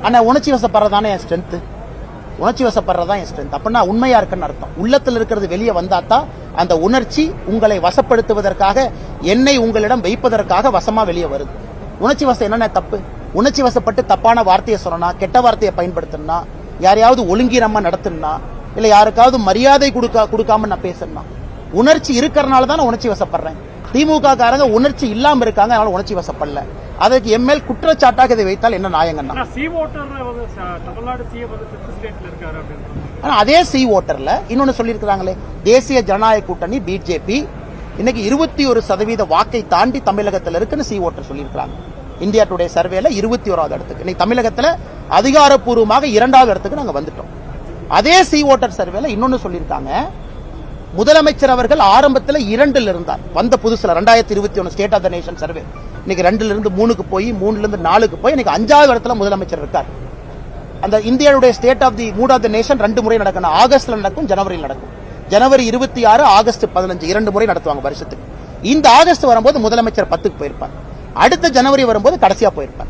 ஆனா உணர்ச்சி வசப்படுறதானே என் ஸ்ட்ரென்த். உணர்ச்சி வசப்படுறதான் என் ஸ்ட்ரென்த். அப்படின்னா உண்மையா இருக்குன்னு அர்த்தம். உள்ளத்தில் இருக்கிறது வெளியே வந்தாதான் அந்த உணர்ச்சி உங்களை வசப்படுத்துவதற்காக, என்னை உங்களிடம் வைப்பதற்காக வசமா வெளியே வருது. உணர்ச்சி வசம் என்னென்ன தப்பு? உணர்ச்சி வசப்பட்டு தப்பான வார்த்தையை சொல்லணும், கெட்ட வார்த்தையை பயன்படுத்தணும்னா, யாரையாவது ஒழுங்கீனமா நடத்தணும்னா, இல்ல யாருக்காவது மரியாதை கொடுக்காம நான் பேசணும்னா, உணர்ச்சி இருக்கிறனால தான் நான் உணர்ச்சி வசப்படுறேன். திமுக காரங்க உணர்ச்சி இல்லாம இருக்காங்க, அதனால உணர்ச்சி வசப்படல. அதற்கு எம்எல் குற்றச்சாட்டாக இதை வைத்தால் என்ன நியாயங்கண்ணா? அதே சி ஓட்டர்ல இன்னொன்னு சொல்லியிருக்கிறாங்களே, தேசிய ஜனநாயக கூட்டணி பிஜேபி இன்னைக்கு 21% வாக்கை தாண்டி தமிழகத்தில் இருக்குன்னு சி ஓட்டர் சொல்லியிருக்காங்க. இந்தியா டுடே சர்வேல 21வது இடத்துக்கு. இன்னைக்கு தமிழகத்தில் அதிகாரப்பூர்வமாக 2வது இடத்துக்கு நாங்க வந்துட்டோம். அதே சி ஓட்டர் சர்வேல இன்னொன்னு சொல்லியிருக்காங்க, முதலமைச்சர் அவர்கள் ஆரம்பத்தில் 2ல் இருந்தார். வந்த புதுசுல 2021 state of the nation survey இன்னைக்கு 2ல இருந்து 3க்கு போய் 3ல இருந்து 4க்கு போய் இன்னைக்கு 5வது இடத்துல முதலமைச்சர் இருக்கார். அந்த இந்தியாவுடைய state of the mood of the nation 2 முறை நடக்கணும். ஆகஸ்ட்ல நடக்கும், ஜனவரியில் நடக்கும். ஜனவரி 26, ஆகஸ்ட் 15 2 முறை நடத்துவாங்க வருஷத்துக்கு. இந்த ஆகஸ்ட் வரும்போது முதலமைச்சர் 10க்கு போயிருப்பார். அடுத்த ஜனவரி வரும்போது கடைசியா போயிருப்பார்.